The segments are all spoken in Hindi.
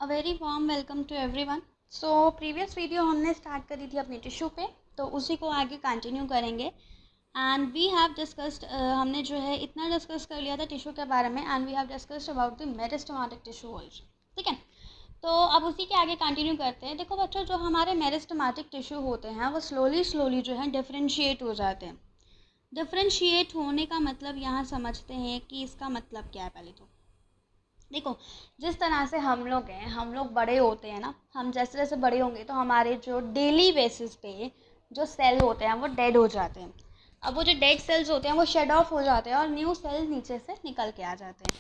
A very warm welcome to everyone. So previous video हमने स्टार्ट करी थी अपनी टिश्यू पे, तो उसी को आगे कंटिन्यू करेंगे। एंड वी हैव डिस्कस्ड, हमने जो है इतना डिस्कस कर लिया था टिश्यू के बारे में, and we have discussed about the meristematic tissue also. ठीक है, तो अब उसी के आगे कंटिन्यू करते हैं। देखो बच्चों, जो हमारे मेरिस्टेमेटिक टिश्यू होते हैं वो स्लोली स्लोली जो है डिफ्रेंशिएट हो जाते हैं। डिफ्रेंशिएट होने का मतलब यहाँ समझते हैं कि इसका मतलब क्या है। पहले तो देखो, जिस तरह से हम लोग हैं, हम लोग बड़े होते हैं ना, हम जैसे जैसे बड़े होंगे तो हमारे जो डेली बेसिस पे जो सेल होते हैं वो डेड हो जाते हैं। अब वो जो डेड सेल्स होते हैं वो शेड ऑफ हो जाते हैं और न्यू सेल्स नीचे से निकल के आ जाते हैं।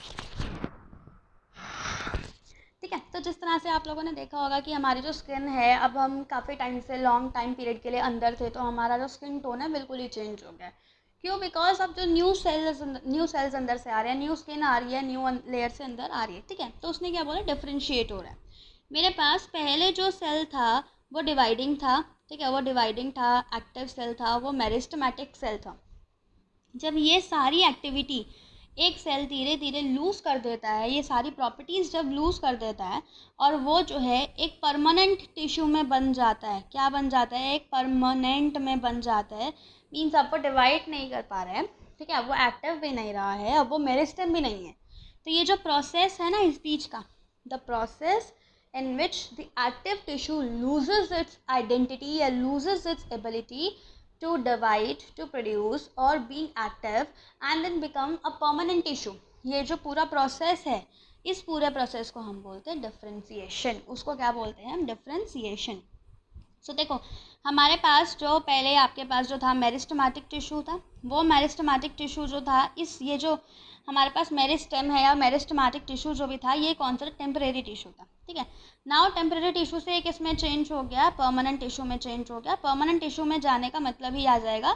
ठीक है, तो जिस तरह से आप लोगों ने देखा होगा कि हमारी जो स्किन है, अब हम काफ़ी टाइम से लॉन्ग टाइम पीरियड के लिए अंदर थे, तो हमारा जो स्किन टोन है बिल्कुल ही चेंज हो गया है। क्यों? बिकॉज अब जो न्यू सेल्स अंदर से आ रहे हैं, न्यू स्किन आ रही है, न्यू लेयर से अंदर आ रही है। ठीक है, तो उसने क्या बोला, डिफ्रेंशिएट हो रहा है। मेरे पास पहले जो सेल था वो डिवाइडिंग था। ठीक है, वो डिवाइडिंग था, एक्टिव सेल था, वो मेरिस्टेमेटिक सेल था। जब ये सारी एक्टिविटी एक सेल धीरे धीरे लूज़ कर देता है, ये सारी प्रॉपर्टीज़ जब लूज़ कर देता है और वो जो है एक परमानेंट टिश्यू में बन जाता है। क्या बन जाता है? एक परमानेंट में बन जाता है। मीन्स अब वो डिवाइड नहीं कर पा रहा है। ठीक है, अब वो एक्टिव भी नहीं रहा है, अब वो मेरिस्टेम भी नहीं है। तो ये जो प्रोसेस है ना इस बीच का, the process in which the active tissue loses its identity or loses its ability to divide, to produce or being active and then become a permanent tissue, ये जो पूरा प्रोसेस है, इस पूरे प्रोसेस को हम बोलते हैं डिफ्रेंसिएशन। उसको क्या बोलते हैं हम? डिफ्रेंसिएशन। सो देखो, हमारे पास जो पहले आपके पास जो था मेरिस्टेमेटिक टिश्यू था, वो मेरिस्टेमेटिक टिश्यू जो था, इस ये जो हमारे पास मेरिस्टेम है या मेरिस्टेमेटिक टिश्यू जो भी था, ये कौन सा? टेम्परेरी टिश्यू था। ठीक है, नाउ टेम्परेरी टिश्यू से एक इसमें चेंज हो गया, परमानेंट टिश्यू में चेंज हो गया। परमानेंट टिश्यू में जाने का मतलब ही आ जाएगा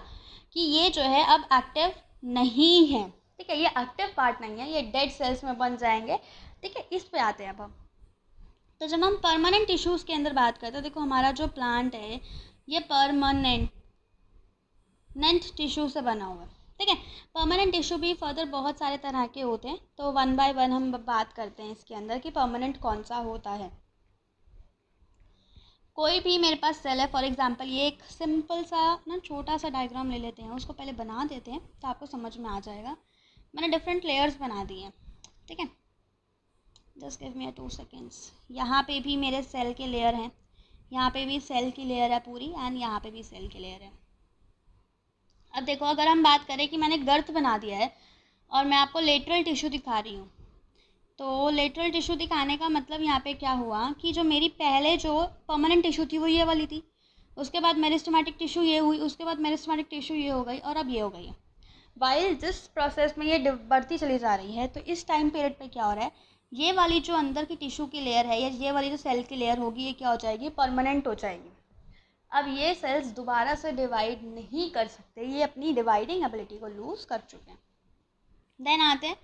कि ये जो है अब एक्टिव नहीं है। ठीक है, ये एक्टिव पार्ट नहीं है, ये डेड सेल्स में बन जाएंगे। ठीक है, इस पे आते हैं अब हम। तो जब हम परमानेंट टिश्यूज़ के अंदर बात करते हैं, देखो हमारा जो प्लांट है ये परमानेंट टिश्यू से बना हुआ है। ठीक है, परमानेंट टिश्यू भी फर्दर बहुत सारे तरह के होते हैं, तो वन बाय वन हम बात करते हैं इसके अंदर कि परमानेंट कौन सा होता है। कोई भी मेरे पास सेल है, फॉर एग्जांपल ये एक सिंपल सा ना छोटा सा डायग्राम ले लेते हैं, उसको पहले बना देते हैं तो आपको समझ में आ जाएगा। मैंने डिफरेंट लेयर्स बना दिए हैं। ठीक है, जस्ट गिव मी 2 सेकेंड्स। यहाँ पे भी मेरे सेल के लेयर हैं, यहाँ पे भी सेल की लेयर है पूरी, एंड यहाँ पे भी सेल की लेयर है। अब देखो, अगर हम बात करें कि मैंने गर्त बना दिया है और मैं आपको लेटरल टिश्यू दिखा रही हूँ, तो लेटरल टिश्यू दिखाने का मतलब यहाँ पे क्या हुआ कि जो मेरी पहले जो परमानेंट टिश्यू थी वो ये वाली थी, उसके बाद मेरिस्टेमेटिक टिश्यू ये हुई, उसके बाद मेरिस्टेमेटिक टिश्यू ये हो गई, और अब ये हो गई है। वाइल जिस प्रोसेस में ये बढ़ती चली जा रही है, तो इस टाइम पीरियड पे क्या हो रहा है, ये वाली जो अंदर की टिश्यू की लेयर है या ये वाली जो सेल की लेयर होगी, ये क्या हो जाएगी? परमानेंट हो जाएगी। अब ये सेल्स दोबारा से डिवाइड नहीं कर सकते, ये अपनी डिवाइडिंग एबिलिटी को लूज कर चुके हैं। देन आते हैं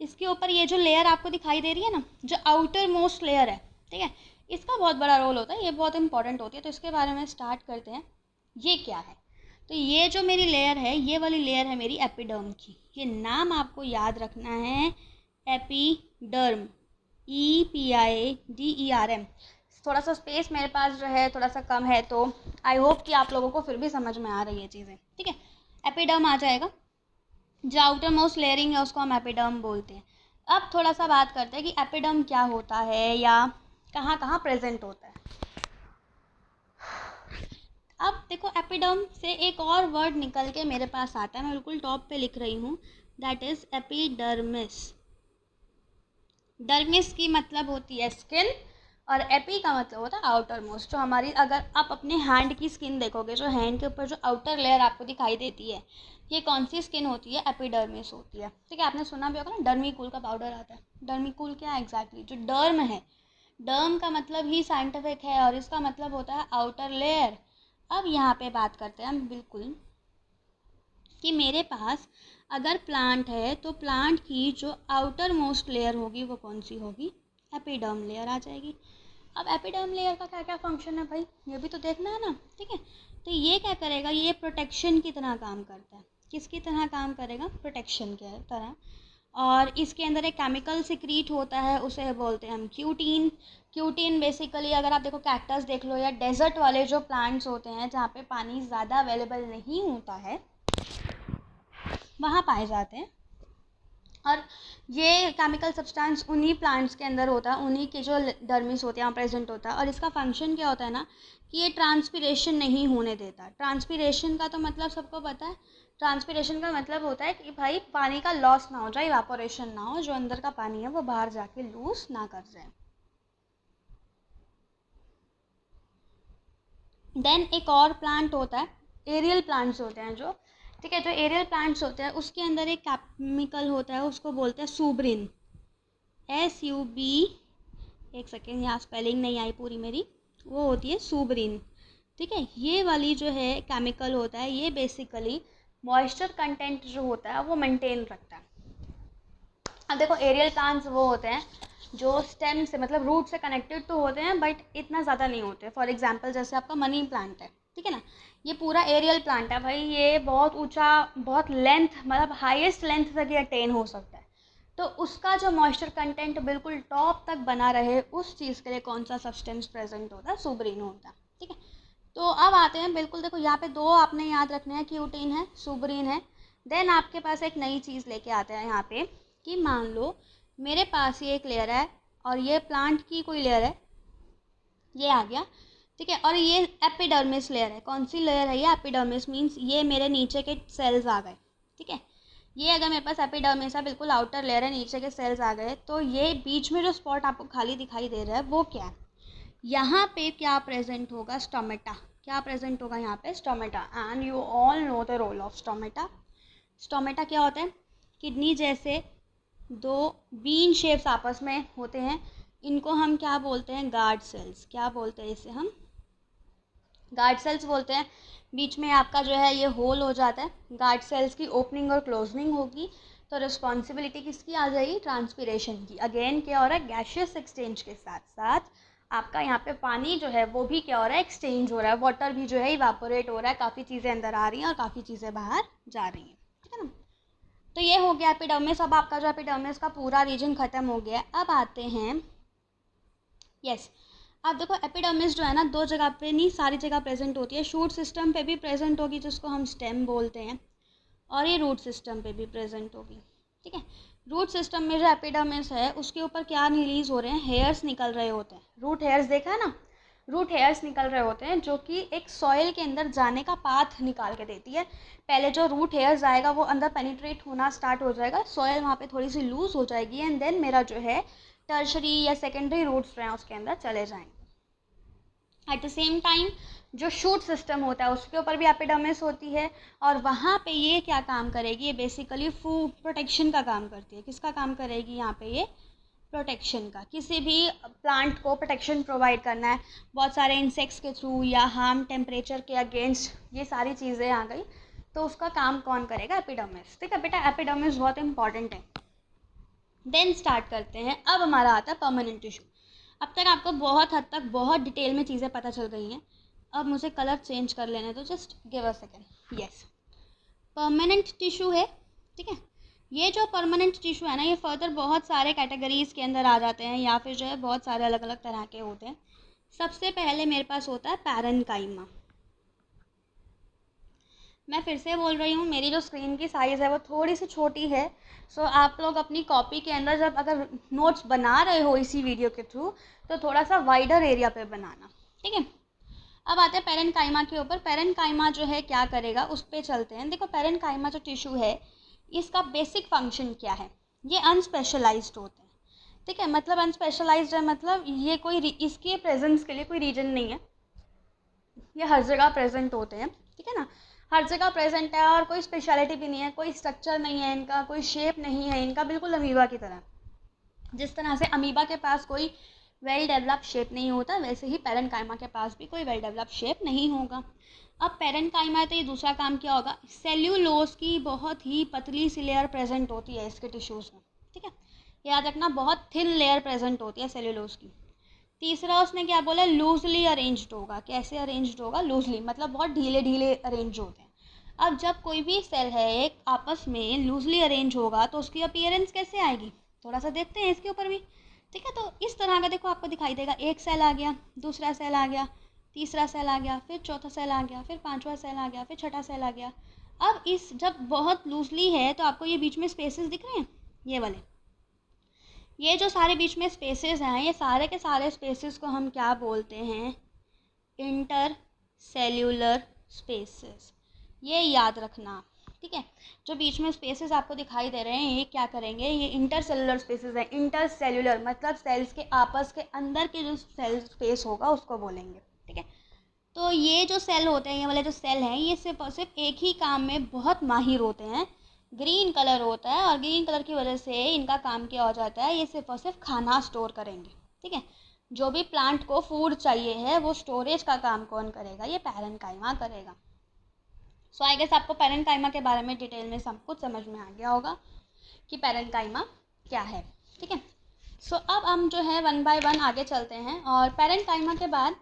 इसके ऊपर, ये जो लेयर आपको दिखाई दे रही है ना, जो आउटर मोस्ट लेयर है, ठीक है, इसका बहुत बड़ा रोल होता है, ये बहुत इंपॉर्टेंट होती है, तो इसके बारे में स्टार्ट करते हैं। ये क्या है? तो ये जो मेरी लेयर है, ये वाली लेयर है मेरी एपिडर्म की। ये नाम आपको याद रखना है, एपिडर्म, EPIDERM। थोड़ा सा स्पेस मेरे पास जो है थोड़ा सा कम है, तो आई होप कि आप लोगों को फिर भी समझ में आ रही है चीज़ें। ठीक है, एपिडर्म आ जाएगा, जो आउटर मोस्ट लेयरिंग है उसको हम एपिडर्म बोलते हैं। अब थोड़ा सा बात करते हैं कि एपिडर्म क्या होता है या कहाँ कहाँ प्रेजेंट होता है। अब देखो, एपिडर्म से एक और वर्ड निकल के मेरे पास आता है, मैं बिल्कुल टॉप पे लिख रही हूँ, दैट इज़ एपिडर्मिस। डर्मिस की मतलब होती है स्किन, और एपी का मतलब होता है आउटर मोस्ट। जो हमारी, अगर आप अपने हैंड की स्किन देखोगे, जो हैंड के ऊपर जो आउटर लेयर आपको दिखाई देती है, ये कौन सी स्किन होती है? एपिडर्मिस होती है। ठीक है, आपने सुना भी होगा ना, डर्मीकूल का पाउडर आता है। डर्मीकूल क्या है एग्जैक्टली? जो डर्म है, डर्म का मतलब ही साइंटिफिक है और इसका मतलब होता है आउटर लेयर। अब यहाँ पे बात करते हैं हम बिल्कुल कि मेरे पास अगर प्लांट है, तो प्लांट की जो आउटर मोस्ट लेयर होगी वो कौन सी होगी? एपिडर्म लेयर आ जाएगी। अब एपिडर्म लेयर का क्या क्या फंक्शन है भाई, ये भी तो देखना है ना। ठीक है, तो ये क्या करेगा? ये प्रोटेक्शन की तरह काम करता है। किसकी तरह काम करेगा? प्रोटेक्शन की तरह। और इसके अंदर एक केमिकल सिक्रीट होता है, उसे बोलते हैं हम क्यूटीन। क्यूटीन बेसिकली अगर आप देखो कैक्टस देख लो या डेजर्ट वाले जो प्लांट्स होते हैं जहाँ पे पानी ज़्यादा अवेलेबल नहीं होता है वहाँ पाए जाते हैं। और ये केमिकल सब्सटेंस उन्हीं प्लांट्स के अंदर होता है, उन्हीं के जो डर्मिस होते हैं वहाँ प्रेजेंट होता है। और इसका फंक्शन क्या होता है ना कि ये ट्रांसपीरेशन नहीं होने देता। ट्रांसपीरेशन का तो मतलब सबको पता है। ट्रांसपीरेशन का मतलब होता है कि भाई पानी का लॉस ना हो जाए, इवापोरेशन ना हो, जो अंदर का पानी है वो बाहर जाके लूज ना कर जाए। देन एक और प्लांट होता है, एरियल प्लांट्स होते हैं जो, ठीक है, जो एरियल प्लांट्स होते हैं उसके अंदर एक केमिकल होता है, उसको बोलते हैं सुब्रिन, SUB, एक सेकेंड यहाँ स्पेलिंग नहीं आई पूरी मेरी, वो होती है सुब्रिन, ठीक है। ये वाली जो है केमिकल होता है, ये बेसिकली मॉइस्चर कंटेंट जो होता है वो मेंटेन रखता है। अब देखो एरियल प्लांट्स वो होते हैं जो स्टेम से मतलब रूट से कनेक्टेड तो होते हैं बट इतना ज़्यादा नहीं होते। फॉर एग्जांपल जैसे आपका मनी प्लांट है, ठीक है ना, ये पूरा एरियल प्लांट है भाई, ये बहुत ऊंचा, बहुत लेंथ, मतलब हाईएस्ट लेंथ तक ये अटेन हो सकता है। तो उसका जो मॉइस्चर कंटेंट बिल्कुल टॉप तक बना रहे, उस चीज़ के लिए कौन सा सब्सटेंस प्रेजेंट होता है, सुब्रीन होता है, ठीक है। तो अब आते हैं, बिल्कुल देखो यहाँ पे दो आपने याद रखने हैं, क्यूटीन है, सुब्रीन है। देन आपके पास एक नई चीज़ लेके आते हैं यहाँ पे कि मान लो मेरे पास ये एक लेयर है और ये प्लांट की कोई लेयर है, ये आ गया, ठीक है। और ये एपिडर्मिस लेयर है, कौन सी लेयर है ये, एपिडर्मिस, मीन्स ये मेरे नीचे के सेल्स आ गए, ठीक है। ये अगर मेरे पास एपिडर्मिस है, बिल्कुल आउटर लेयर है, नीचे के सेल्स आ गए, तो ये बीच में जो स्पॉट आपको खाली दिखाई दे रहा है वो क्या है, यहाँ पे क्या प्रेजेंट होगा, स्टोमेटा, क्या प्रेजेंट होगा यहाँ पे, stomata. And you all know the role of stomata. Stomata क्या होता है, किडनी जैसे दो बीन शेप्स आपस में होते हैं, इनको हम क्या बोलते हैं, गार्ड सेल्स। क्या बोलते हैं इसे हम, गार्ड सेल्स बोलते हैं। बीच में आपका जो है ये होल हो जाता है, गार्ड सेल्स की ओपनिंग और क्लोजनिंग होगी, तो रिस्पॉन्सिबिलिटी किसकी आ जाएगी, ट्रांसपीरेशन की। अगेन क्या हो रहा है, गैशियस एक्सचेंज के साथ साथ आपका यहाँ पे पानी जो है वो भी क्या हो रहा है, एक्सचेंज हो रहा है, वाटर भी जो है इवापोरेट हो रहा है, काफ़ी चीज़ें अंदर आ रही हैं और काफ़ी चीज़ें बाहर जा रही हैं, ठीक है ना। तो ये हो गया एपिडर्मिस। अब आपका जो एपिडर्मिस का पूरा रीजन ख़त्म हो गया। अब आते हैं, यस, आप देखो एपिडर्मिस जो है ना दो जगह पे नहीं, सारी जगह प्रेजेंट होती है। शूट सिस्टम पे भी प्रेजेंट होगी जिसको हम स्टेम बोलते हैं, और ये रूट सिस्टम पे भी प्रेजेंट होगी, ठीक है। रूट सिस्टम में जो एपिडर्मिस है उसके ऊपर क्या रिलीज हो रहे हैं, हेयर्स निकल रहे होते हैं। रूट हेयर्स देखा है ना, रूट हेयर्स निकल रहे होते हैं जो कि एक सॉइल के अंदर जाने का पाथ निकाल के देती है। पहले जो रूट हेयर्स आएगा वो अंदर पेनिट्रेट होना स्टार्ट हो जाएगा, सॉइल वहाँ पे थोड़ी सी लूज हो जाएगी, एंड देन मेरा जो है टर्शरी या सेकेंडरी रूट्स जो हैं उसके अंदर चले जाएंगे। एट द सेम टाइम जो शूट सिस्टम होता है उसके ऊपर भी एपिडर्मिस होती है, और वहाँ पे ये क्या काम करेगी, ये बेसिकली फूड प्रोटेक्शन का काम करती है। किसका काम करेगी यहाँ पे, ये प्रोटेक्शन का। किसी भी प्लांट को प्रोटेक्शन प्रोवाइड करना है बहुत सारे इंसेक्ट्स के थ्रू या हार्म टेम्परेचर के अगेंस्ट, ये सारी चीज़ें आ गई, तो उसका काम कौन करेगा, एपिडर्मिस, ठीक है बेटा, एपिडर्मिस बहुत इंपॉर्टेंट है। देन स्टार्ट करते हैं, अब हमारा आता है परमानेंट टिश्यू। अब तक आपको बहुत हद तक बहुत डिटेल में चीज़ें पता चल गई हैं, अब मुझे कलर चेंज कर लेने तो just give a second. Yes, permanent tissue है, ठीक है। ये जो परमानेंट टिश्यू है ना, ये फर्दर बहुत सारे कैटेगरीज के अंदर आ जाते हैं, या फिर जो है बहुत सारे अलग अलग तरह के होते हैं। सबसे पहले मेरे पास होता है पैरेन्काइमा। मैं फिर से बोल रही हूँ, मेरी जो स्क्रीन की साइज़ है वो थोड़ी सी छोटी है, सो आप लोग अपनी कॉपी के अंदर जब अगर नोट्स बना रहे हो इसी वीडियो के थ्रू तो थोड़ा सा वाइडर एरिया पे बनाना, ठीक है। अब आते हैं पैरेन्काइमा के ऊपर। पैरेन्काइमा जो है क्या करेगा उस पर चलते हैं। देखो पैरेन्काइमा जो टिश्यू है इसका बेसिक फंक्शन क्या है, ये अनस्पेशलाइज्ड होते हैं, ठीक है। मतलब अनस्पेशलाइज्ड है मतलब ये कोई इसके प्रेजेंस के लिए कोई रीजन नहीं है, ये हर जगह प्रेजेंट होते हैं, ठीक है ना, हर जगह प्रेजेंट है, और कोई स्पेशलिटी भी नहीं है, कोई स्ट्रक्चर नहीं है इनका, कोई शेप नहीं है इनका, बिल्कुल अमीबा की तरह। जिस तरह से अमीबा के पास कोई वेल डेवलप शेप नहीं होता, वैसे ही पैरेन्काइमा के पास भी कोई वेल डेवलप शेप नहीं होगा। अब पैरेन्काइमा है तो ये दूसरा काम क्या होगा, सेल्यूलोज की बहुत ही पतली सी लेयर प्रेजेंट होती है इसके टिश्यूज़ में, ठीक है, याद रखना, बहुत थिन लेयर प्रेजेंट होती है सेल्यूलोज की। तीसरा उसने क्या बोला, लूजली अरेंज्ड होगा। कैसे अरेंज्ड होगा, लूजली, मतलब बहुत ढीले ढीले अरेंज होते हैं। अब जब कोई भी सेल है एक आपस में लूजली अरेंज होगा तो उसकी अपीयरेंस कैसे आएगी, थोड़ा सा देखते हैं इसके ऊपर भी। ठीक है, तो इस तरह का देखो आपको दिखाई देगा, एक सेल आ गया, दूसरा सेल आ गया, तीसरा सेल आ गया, फिर चौथा सेल आ गया, फिर पांचवा सेल आ गया, फिर छठा सेल आ गया। अब इस जब बहुत लूजली है तो आपको ये बीच में स्पेसेस दिख रहे हैं, ये वाले, ये जो सारे बीच में स्पेसेस हैं, ये सारे के सारे स्पेसेस को हम क्या बोलते हैं, इंटर सेल्यूलर स्पेसेस। ये याद रखना, ठीक है। जो बीच में स्पेसेस आपको दिखाई दे रहे हैं ये क्या करेंगे, ये इंटर सेल्यूलर स्पेसेस हैं। इंटर सेल्यूलर मतलब सेल्स के आपस के अंदर के जो सेल स्पेस होगा उसको बोलेंगे, ठीक है। तो ये जो सेल होते हैं, ये वाले जो सेल हैं, ये सिर्फ और सिर्फ एक ही काम में बहुत माहिर होते हैं। ग्रीन कलर होता है और ग्रीन कलर की वजह से इनका काम क्या हो जाता है, ये सिर्फ और सिर्फ खाना स्टोर करेंगे, ठीक है। जो भी प्लांट को फूड चाहिए है वो स्टोरेज का काम कौन करेगा, ये पैरेन्काइमा करेगा। सो आई गेस आपको पैरेन्काइमा के बारे में डिटेल में सब कुछ समझ में आ गया होगा कि पैरेन्काइमा क्या है, ठीक है। सो अब हम जो है वन बाय वन आगे चलते हैं। और पैरेन्काइमा के बाद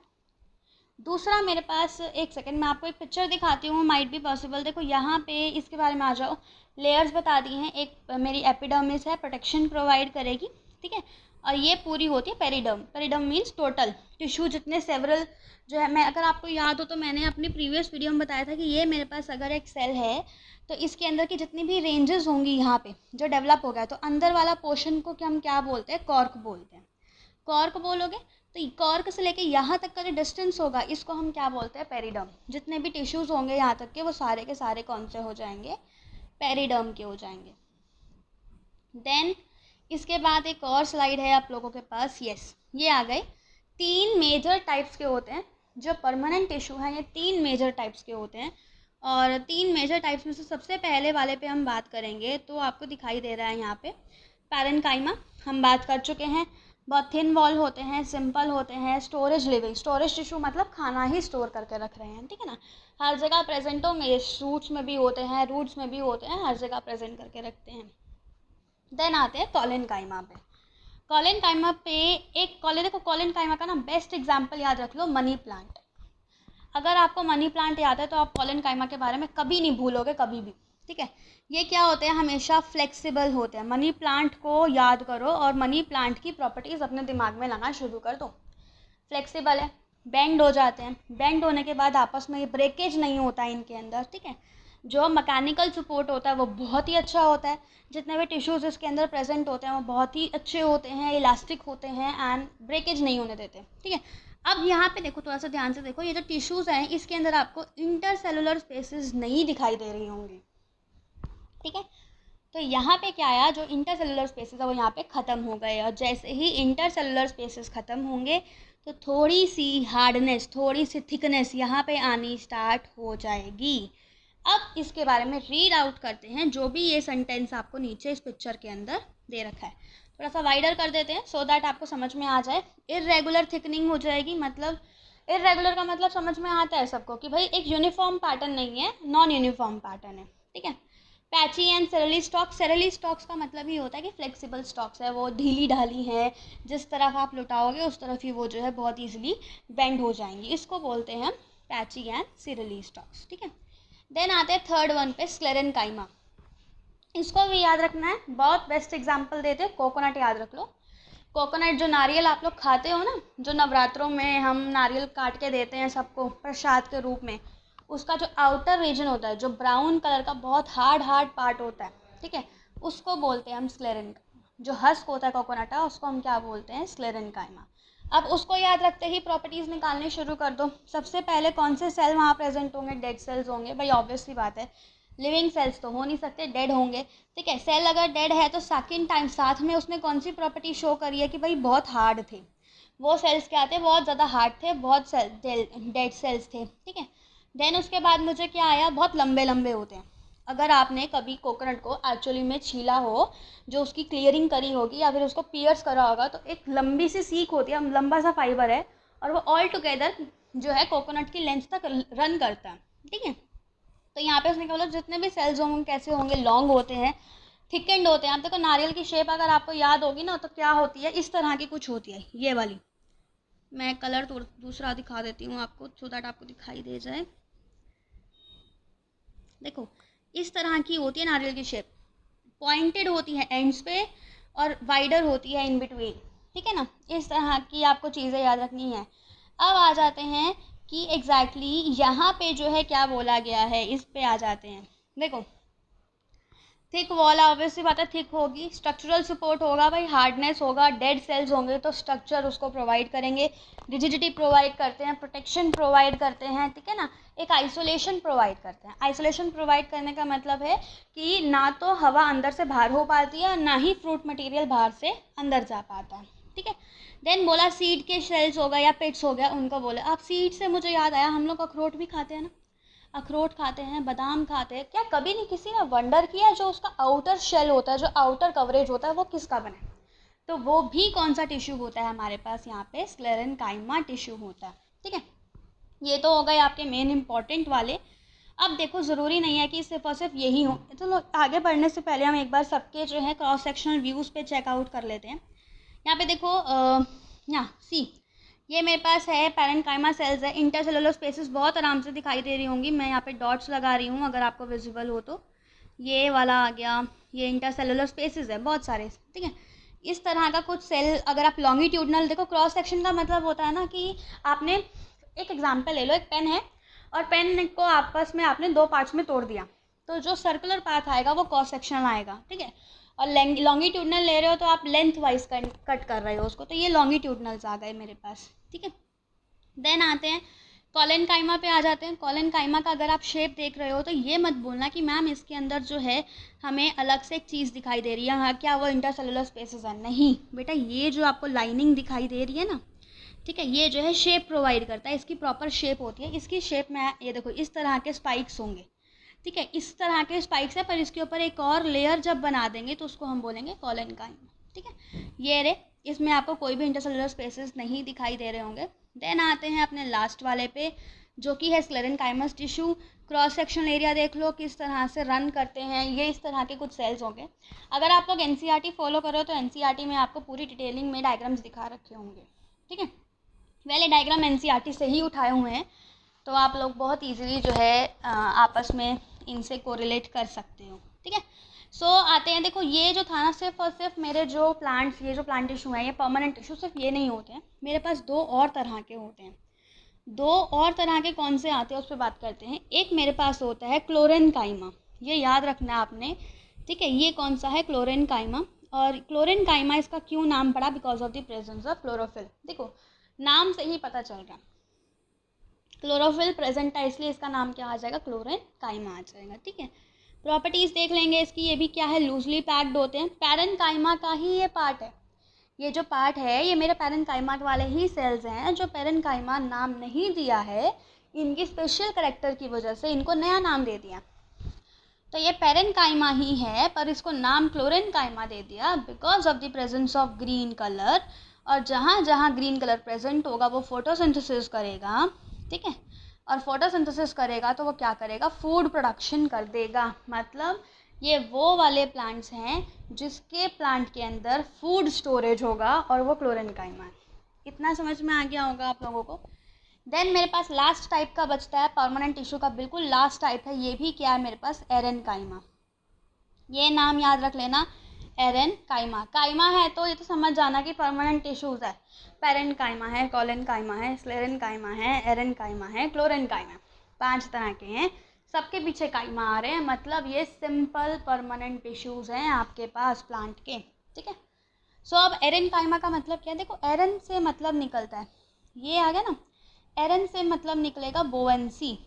दूसरा मेरे पास, एक सेकंड मैं आपको एक पिक्चर दिखाती हूँ, माइट बी पॉसिबल। देखो यहाँ पे इसके बारे में आ जाओ, लेयर्स बता दी हैं। एक मेरी एपिडर्मिस है, प्रोटेक्शन प्रोवाइड करेगी, ठीक है। और ये पूरी होती है periderm. Periderm means total tissue, जितने सेवरल जो है, मैं अगर आपको याद हो तो मैंने अपनी प्रीवियस वीडियो में बताया था कि ये मेरे पास अगर एक सेल है तो इसके अंदर की जितनी भी रेंजेस होंगी यहाँ पे जो डेवलप हो गया, तो अंदर वाला पोर्शन को हम क्या बोलते हैं, कॉर्क बोलते हैं। कॉर्क बोलोगे तो कॉर्क से लेके यहाँ तक का जो डिस्टेंस होगा इसको हम क्या बोलते हैं, पेरिडर्म। जितने भी टिश्यूज़ होंगे यहाँ तक के, वो सारे के सारे कौन से हो जाएंगे, पेरिडर्म के हो जाएंगे। देन इसके बाद एक और स्लाइड है आप लोगों के पास, यस ये आ गए। 3 मेजर टाइप्स के होते हैं जो परमानेंट टिश्यू हैं, ये 3 मेजर टाइप्स के होते हैं। और 3 मेजर टाइप्स में से सबसे पहले वाले पे हम बात करेंगे, तो आपको दिखाई दे रहा है यहाँ पे पैरेन्काइमा, हम बात कर चुके हैं। बहुत थिन वॉल होते हैं, सिंपल होते हैं, स्टोरेज लिविंग, स्टोरेज टिश्यू मतलब खाना ही स्टोर करके रख रहे हैं, ठीक है ना। हर जगह प्रेजेंट होंगे, ये शूट्स में भी होते हैं, रूट्स में भी होते हैं, हर जगह प्रेजेंट करके रखते हैं। देन आते हैं कॉलेनकाइमा पे। कॉलेनकाइमा पे एक देखो कॉलेनकाइमा का ना बेस्ट एग्जाम्पल याद रख लो, मनी प्लांट। अगर आपको मनी प्लांट याद है तो आप कॉलेनकाइमा के बारे में कभी नहीं भूलोगे, कभी भी, ठीक है। ये क्या होते हैं, हमेशा फ्लेक्सिबल होते हैं। मनी प्लांट को याद करो और मनी प्लांट की प्रॉपर्टीज़ अपने दिमाग में लाना शुरू कर दो। फ्लेक्सिबल है, बेंड हो जाते हैं, बेंड होने के बाद आपस में ये ब्रेकेज नहीं होता है इनके अंदर, ठीक है। जो मैकेनिकल सपोर्ट होता है वो बहुत ही अच्छा होता है। जितने भी टिश्यूज़ इसके अंदर प्रेजेंट होते हैं वो बहुत ही अच्छे होते हैं, इलास्टिक होते हैं एंड ब्रेकेज नहीं होने देते, ठीक है। अब यहाँ पे देखो, थोड़ा सा ध्यान से देखो, ये जो टिश्यूज़ हैं इसके अंदर आपको इंटरसेलुलर स्पेसेस नहीं दिखाई दे रही होंगी, ठीक है। तो यहाँ पे क्या आया, जो इंटरसेलुलर स्पेसेस है वो यहाँ पे ख़त्म हो गए। और जैसे ही इंटरसेलुलर स्पेसेस ख़त्म होंगे तो थोड़ी सी हार्डनेस, थोड़ी सी थिकनेस यहाँ पे आनी स्टार्ट हो जाएगी। अब इसके बारे में रीड आउट करते हैं, जो भी ये सेंटेंस आपको नीचे इस पिक्चर के अंदर दे रखा है। थोड़ा सा वाइडर कर देते हैं सो दैट आपको समझ में आ जाए। इर्रेगुलर थिकनिंग हो जाएगी, मतलब इर्रेगुलर का मतलब समझ में आता है सबको कि भाई एक यूनिफॉर्म पैटर्न नहीं है, नॉन यूनिफॉर्म पैटर्न है, ठीक है। पैची एंड सेरेली स्टॉक्स, सेरेली स्टॉक्स का मतलब ही होता है कि फ्लेक्सिबल स्टॉक्स है, वो ढीली ढाली है, जिस तरफ आप लुटाओगे उस तरफ ही वो जो है बहुत ईजिली बेंड हो जाएंगी, इसको बोलते हैं पैची एंड सेरेली स्टॉक्स, ठीक है। देन आते हैं थर्ड वन पे, स्क्लेरेन्काइमा। इसको भी याद रखना है, बहुत बेस्ट एग्जाम्पल देते हैं, कोकोनट याद रख लो। कोकोनट, जो नारियल आप लोग खाते हो ना, जो नवरात्रों में हम नारियल काट के देते हैं सबको प्रसाद के रूप में, उसका जो आउटर रीजन होता है, जो ब्राउन कलर का बहुत हार्ड पार्ट होता है, ठीक है, उसको बोलते हैं हम स्क्लेरेन। जो हस्क होता है कोकोनट का उसको हम क्या बोलते हैं, स्क्लेरेन्काइमा। अब उसको याद रखते ही प्रॉपर्टीज़ निकालनी शुरू कर दो। सबसे पहले कौन से सेल वहाँ प्रेजेंट होंगे, डेड सेल्स होंगे, भाई ऑब्वियस सी बात है, लिविंग सेल्स तो हो नहीं सकते, डेड होंगे, ठीक है। सेल अगर डेड है तो सेकंड टाइम साथ में उसने कौन सी प्रॉपर्टी शो करी है कि भाई बहुत हार्ड थे वो सेल्स, क्या थे, बहुत ज़्यादा हार्ड थे, बहुत डेड सेल्स थे, ठीक है। देन उसके बाद मुझे क्या आया, बहुत लंबे लंबे होते हैं। अगर आपने कभी कोकोनट को एक्चुअली में छीला हो, जो उसकी क्लियरिंग करी होगी या फिर उसको पियर्स करा होगा, तो एक लंबी सी सीख होती है, लंबा सा फाइबर है, और वो ऑल टुगेदर जो है कोकोनट की लेंथ तक रन करता है, ठीक है। तो यहाँ पे उसने क्या बोला, जितने भी सेल्स होंगे कैसे होंगे, लॉन्ग होते हैं, थिकेंड होते हैं। आप देखो नारियल की शेप अगर आपको याद होगी ना, तो क्या होती है, इस तरह की कुछ होती है, ये वाली। मैं कलर दूसरा दिखा देती हूँ आपको सो दैट आपको दिखाई दे जाए। देखो इस तरह की होती है नारियल की शेप, पॉइंटेड होती है एंड्स पे और वाइडर होती है इन बिटवीन, ठीक है ना। इस तरह की आपको चीज़ें याद रखनी है। अब आ जाते हैं कि एग्जैक्टली यहाँ पे जो है क्या बोला गया है, इस पे आ जाते हैं। देखो थिक वॉल ऑब्वियसली बात है, थिक होगी, स्ट्रक्चरल सपोर्ट होगा भाई, हार्डनेस होगा, डेड सेल्स होंगे तो स्ट्रक्चर उसको प्रोवाइड करेंगे, रिजिडिटी प्रोवाइड करते हैं, प्रोटेक्शन प्रोवाइड करते हैं, ठीक है ना। एक आइसोलेशन प्रोवाइड करते हैं। आइसोलेशन प्रोवाइड करने का मतलब है कि ना तो हवा अंदर से बाहर हो पाती है, ना ही फ्रूट मटेरियल बाहर से अंदर जा पाता है, ठीक है। देन बोला सीड के शेल्स हो गया या पिट्स हो गया, उनको बोले। अब सीड से मुझे याद आया, हम लोग अखरोट भी खाते हैं ना, अखरोट खाते हैं, बादाम खाते हैं, क्या कभी नहीं किसी ने वंडर किया जो उसका आउटर शेल होता है, जो आउटर कवरेज होता है, वो किसका बना है? तो वो भी कौन सा टिश्यू होता है हमारे पास, यहाँ पे स्क्लेरेन्काइमा टिश्यू होता है, ठीक है। ये तो हो गए आपके मेन इंपॉर्टेंट वाले। अब देखो ज़रूरी नहीं है कि सिर्फ और सिर्फ यही हो, तो आगे बढ़ने से पहले हम एक बार सबके जो है क्रॉस सेक्शनल व्यूज़ पे चेकआउट कर लेते हैं। यहाँ पे देखो यहाँ सी, ये मेरे पास है पैरेन्काइमा सेल्स है, इंटरसेलुलर स्पेसेस बहुत आराम से दिखाई दे रही होंगी, मैं यहाँ पे डॉट्स लगा रही हूँ अगर आपको विजिबल हो तो। ये वाला आ गया, ये इंटरसेलुलर स्पेसेस है बहुत सारे, ठीक है। इस तरह का कुछ सेल अगर आप लॉन्गिट्यूडनल देखो, क्रॉस सेक्शन का मतलब होता है ना कि आपने एक एग्जाम्पल ले लो, एक पेन है और पेन को आपस में आपने दो पार्ट्स में तोड़ दिया, तो जो सर्कुलर पाथ आएगा वो क्रॉस सेक्शन आएगा, ठीक है। और लॉन्गिट्यूडनल ले रहे हो तो आप लेंथ वाइज कट कर रहे हो उसको, तो ये लॉन्गिट्यूडनल्स आ गए मेरे पास, ठीक है। देन आते हैं कॉलेनकाइमा पे आ जाते हैं। कॉलेनकाइमा का अगर आप शेप देख रहे हो तो ये मत बोलना कि मैम इसके अंदर जो है हमें अलग से एक चीज़ दिखाई दे रही है, हाँ क्या वो इंटरसेलुलर स्पेसेस है? नहीं बेटा, ये जो आपको लाइनिंग दिखाई दे रही है ना, ठीक है, ये जो है शेप प्रोवाइड करता है, इसकी प्रॉपर शेप होती है। इसकी शेप में ये देखो इस तरह के स्पाइक्स होंगे, ठीक है, इस तरह के स्पाइक्स है, पर इसके ऊपर एक और लेयर जब बना देंगे तो उसको हम बोलेंगे कॉलेनकाइमा, ठीक है। ये रे, इसमें आपको कोई भी इंटरसेलुलर स्पेसेस नहीं दिखाई दे रहे होंगे। देन आते हैं अपने लास्ट वाले पे, जो कि है स्क्लेरेन्काइमस टिश्यू। क्रॉस सेक्शन एरिया देख लो किस तरह से रन करते हैं, ये इस तरह के कुछ सेल्स होंगे। अगर आप लोग एनसीईआरटी फॉलो करो तो एनसीईआरटी में आपको पूरी डिटेलिंग में डायग्राम्स दिखा रखे होंगे, ठीक है। पहले डायग्राम एनसीईआरटी से ही उठाए हुए हैं, तो आप लोग बहुत ईजिली जो है आपस में इनसे कोरिलेट कर सकते हो, ठीक है। सो आते हैं, देखो ये जो था ना, सिर्फ और सिर्फ मेरे जो प्लांट्स, ये जो प्लांट टिश्यू है, ये परमानेंट टिश्यू सिर्फ ये नहीं होते हैं, मेरे पास दो और तरह के होते हैं। दो और तरह के कौन से आते हैं उस पर बात करते हैं। एक मेरे पास होता है क्लोरेनकाइमा, ये याद रखना आपने, ठीक है। ये कौन सा है? क्लोरेनकाइमा। और क्लोरेनकाइमा इसका क्यों नाम पड़ा? Because of the presence of chlorophyll. देखो नाम से ही पता चल रहा है, क्लोरोफिल प्रेजेंट है इसलिए इसका नाम क्या आ जाएगा? क्लोरेनकाइमा आ जाएगा, ठीक है। प्रॉपर्टीज देख लेंगे इसकी, ये भी क्या है? लूजली पैक्ड होते हैं, पैरेन्काइमा का ही ये पार्ट है। ये जो पार्ट है ये मेरे पैरेन्काइमा वाले ही सेल्स हैं, जो पैरेन्काइमा नाम नहीं दिया है, इनकी स्पेशल कैरेक्टर की वजह से इनको नया नाम दे दिया। तो ये पैरेन्काइमा ही है, पर इसको नाम क्लोरेनकाइमा दे दिया because of the presence of green colour. और जहाँ जहाँ ग्रीन कलर प्रेजेंट होगा वो फोटोसिंथेसिस करेगा, ठीक है। और फोटोसिंथेसिस करेगा तो वो क्या करेगा? फूड प्रोडक्शन कर देगा। मतलब ये वो वाले प्लांट्स हैं जिसके प्लांट के अंदर फूड स्टोरेज होगा, और वो क्लोरेनकाइमा है। इतना समझ में आ गया होगा आप लोगों को। देन मेरे पास लास्ट टाइप का बचता है, परमानेंट टिश्यू का बिल्कुल लास्ट टाइप है, ये भी क्या है मेरे पास? एरेनकाइमा। ये नाम याद रख लेना, एरेनकाइमा। काइमा है तो ये तो समझ जाना कि परमानेंट टिश्यूज है। पैरेन्काइमा है, कॉलेनकाइमा है, स्क्लेरेन्काइमा है, एरेनकाइमा है, क्लोरेनकाइमा, 5 तरह के हैं, सबके पीछे काइमा आ रहे हैं, मतलब ये सिंपल परमानेंट टिश्यूज हैं आपके पास प्लांट के, ठीक है। सो अब एरेनकाइमा का मतलब क्या है? देखो एरन से मतलब निकलता है, ये आ गया ना, एरन से मतलब निकलेगा बोएंसी,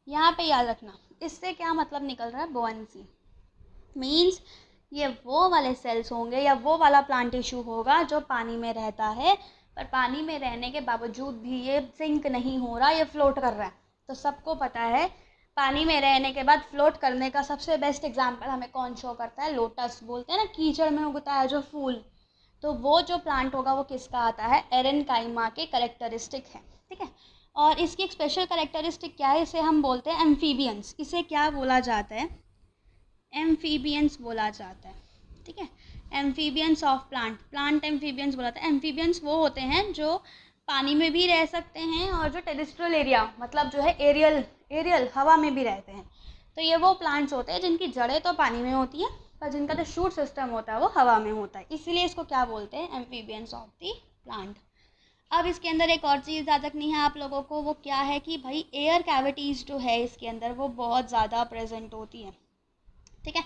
यहाँ पे याद रखना। इससे क्या मतलब निकल रहा है? बोएंसी मीन्स ये वो वाले सेल्स होंगे या वो वाला प्लांट टिश्यू होगा जो पानी में रहता है, पर पानी में रहने के बावजूद भी ये सिंक नहीं हो रहा, ये फ्लोट कर रहा है। तो सबको पता है पानी में रहने के बाद फ्लोट करने का सबसे बेस्ट एग्जाम्पल हमें कौन शो करता है? लोटस। बोलते हैं ना कीचड़ में उगता है जो फूल, तो वो जो प्लांट होगा वो किसका आता है? एरेनकाइमा के कैरेक्टरिस्टिक है, ठीक है। और इसकी एक स्पेशल कैरेक्टरिस्टिक क्या है? इसे हम बोलते हैं एम्फीबियंस। इसे क्या बोला जाता है? एम्फीबियंस बोला जाता है, ठीक है। Amphibians of plant, plant amphibians बोला जाता है। एम्फीबियंस वो होते हैं जो पानी में भी रह सकते हैं और जो टेरेस्ट्रियल एरिया, मतलब जो है एरियल हवा में भी रहते हैं। तो ये वो प्लांट्स होते हैं जिनकी जड़ें तो पानी में होती है पर जिनका जो शूट सिस्टम होता है वो हवा में होता है, इसीलिए इसको क्या बोलते हैं, एम्फीबियंस ऑफ द प्लांट। अब इसके अंदर एक और चीज़ याद रखनी है आप लोगों को, वो क्या है कि भाई एयर कैविटीज़ जो है इसके अंदर वो बहुत ज़्यादा प्रेजेंट होती है, ठीक है।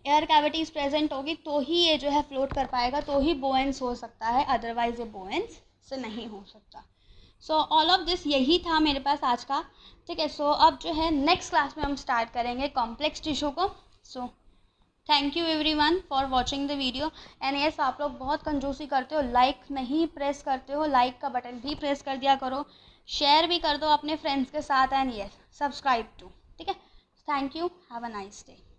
एयर कैविटीज़ प्रेजेंट होगी तो ही ये जो है फ्लोट कर पाएगा, तो ही बोएंस हो सकता है, अदरवाइज ये बोएंस से नहीं हो सकता। सो ऑल ऑफ दिस यही था मेरे पास आज का, ठीक है। सो अब जो है नेक्स्ट क्लास में हम स्टार्ट करेंगे कॉम्प्लेक्स टिश्यू को। So thank you everyone for watching the video. And yes, आप लोग बहुत कंजूसी करते हो, लाइक नहीं प्रेस करते हो, लाइक का बटन भी प्रेस कर दिया करो, शेयर भी कर दो अपने फ्रेंड्स के साथ, एंड यस सब्सक्राइब टू, ठीक है। Thank you, have a nice day.